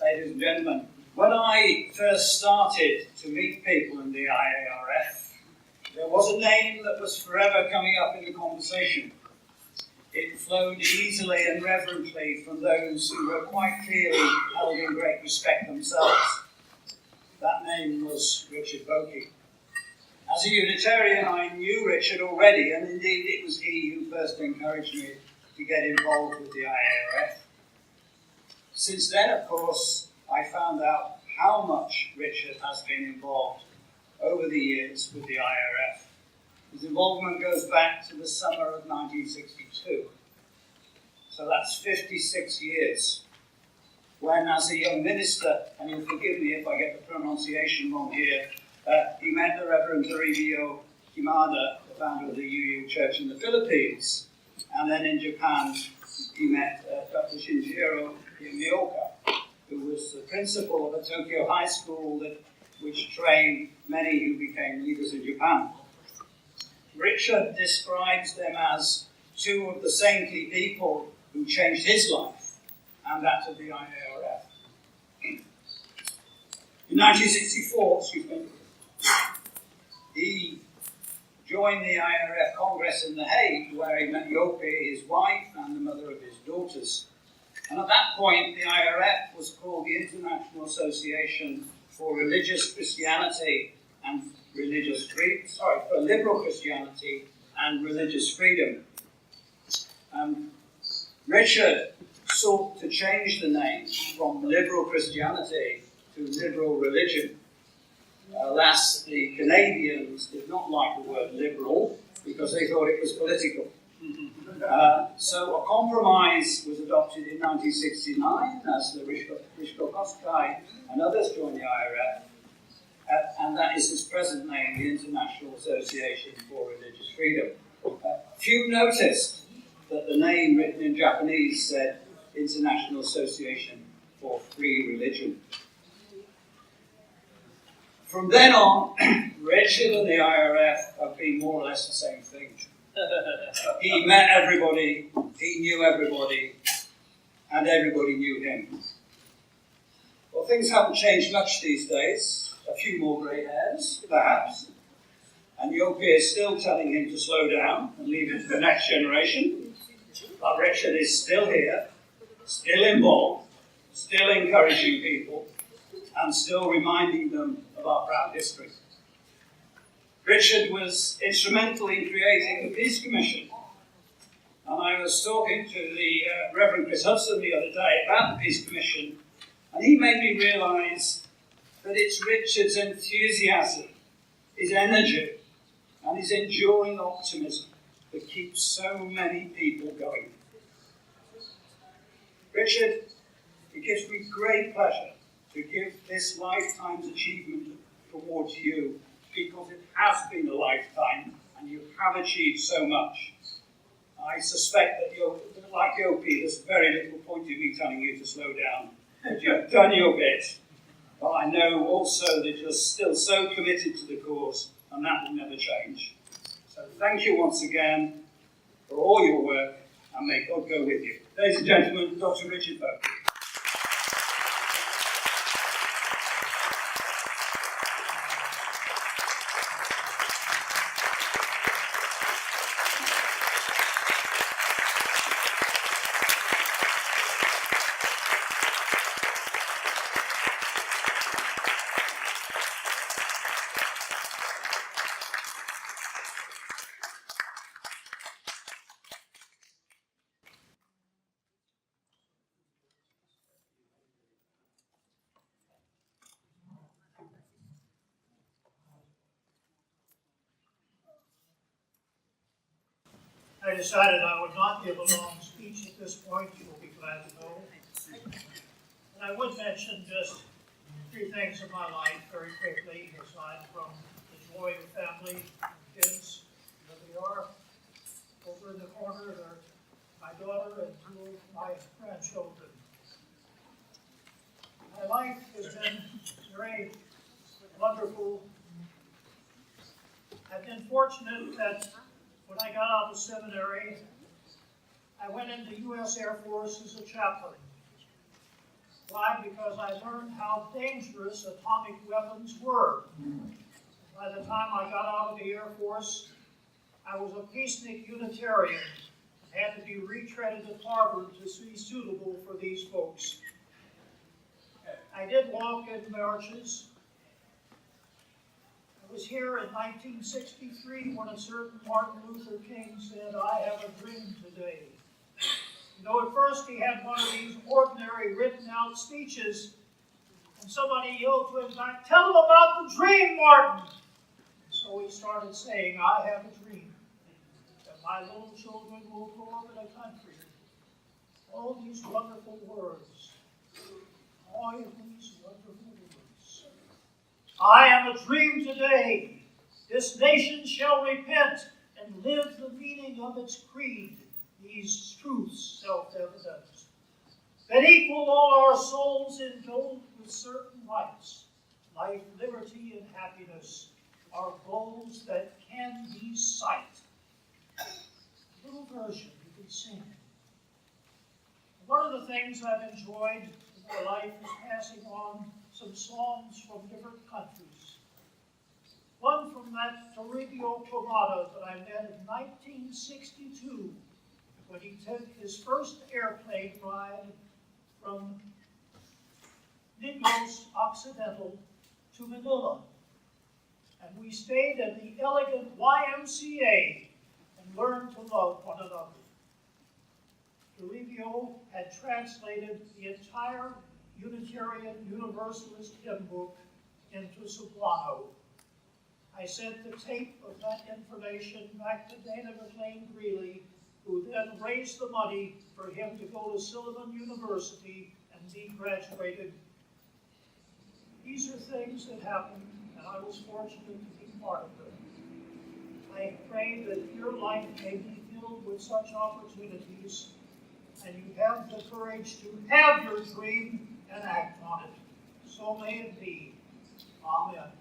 ladies and gentlemen. When I first started to meet people in the IARF, there was a name that was forever coming up in the conversation. It flowed easily and reverently from those who were quite clearly held in great respect themselves. That name was Richard Boeke. As a Unitarian, I knew Richard already, and indeed it was he who first encouraged me to get involved with the IARF. Since then, of course, I found out how much Richard has been involved over the years with the IARF. His involvement goes back to the summer of 1962. So that's 56 years. When, as a young minister, and you'll forgive me if I get the pronunciation wrong here, he met the Reverend Toribio Kimada, the founder of the UU Church in the Philippines. And then in Japan, he met Dr. Shinjiro Mioka, who was the principal of a Tokyo high school which trained many who became leaders in Japan. Richard describes them as two of the saintly people who changed his life and that of the IARF. In 1964, he joined the IARF Congress in The Hague, where he met Boeke, his wife, and the mother of his daughters. And at that point, the IARF was called the International Association for Religious Christianity and for Liberal Christianity and Religious Freedom. Richard sought to change the name from Liberal Christianity to Liberal Religion. Alas, the Canadians did not like the word liberal because they thought it was political. So a compromise was adopted in 1969 as the Rishko Koskai and others joined the IARF, and that is its present name, the International Association for Religious Freedom. Few noticed that the name written in Japanese said International Association for Free Religion. From then on, Richard and the IARF have been more or less the same thing. He met everybody, he knew everybody, and everybody knew him. Well, things haven't changed much these days. A few more grey hairs, perhaps. And Boeke is still telling him to slow down and leave it to the next generation. But Richard is still here, still involved, still encouraging people, and still reminding them of our proud history. Richard was instrumental in creating the Peace Commission. And I was talking to the Reverend Chris Hudson the other day about the Peace Commission, and he made me realise that it's Richard's enthusiasm, his energy, and his enduring optimism that keeps so many people going. Richard, it gives me great pleasure to give this lifetime's achievement towards you, because it has been a lifetime and you have achieved so much. I suspect that you're, like Boeke, there's very little point in me telling you to slow down, but you've done your bit. But I know also that you're still so committed to the cause, and that will never change. So thank you once again for all your work, and may God go with you. Ladies and gentlemen, Dr. Richard Boeke. I decided I would not give a long speech at this point, you will be glad to know. And I would mention just 3 things in my life very quickly, aside from the joy of family and kids. There they are. Over in the corner, they're my daughter and 2 of my grandchildren. My life has been very wonderful. I've been fortunate that when I got out of seminary, I went into the U.S. Air Force as a chaplain. Why? Because I learned how dangerous atomic weapons were. By the time I got out of the Air Force, I was a peacenik Unitarian and had to be retreaded at Harvard to be suitable for these folks. I did walk in marches. I was here in 1963 when a certain Martin Luther King said, "I have a dream today." You know, at first he had one of these ordinary written out speeches, and somebody yelled to him back, "Tell him about the dream, Martin." So he started saying, "I have a dream that my little children will grow up in a country." All these wonderful words. All of these wonderful words. I am a dream today. This nation shall repent and live the meaning of its creed. These truths self-evident, that equal all our souls endowed with certain rights, life, liberty, and happiness, are goals that can be sight. A little version you can sing. One of the things I've enjoyed in my life is passing on some songs from different countries. One from that Toribio Pomada that I met in 1962, when he took his first airplane ride from Negros Occidental to Manila. And we stayed at the elegant YMCA and learned to love one another. Toribio had translated the entire Unitarian Universalist hymn book into Cebuano. I sent the tape of that information back to Dana McLean Greeley, who then raised the money for him to go to Silliman University and be graduated. These are things that happened, and I was fortunate to be part of them. I pray that your life may be filled with such opportunities, and you have the courage to have your dream and act on it. So may it be. Amen.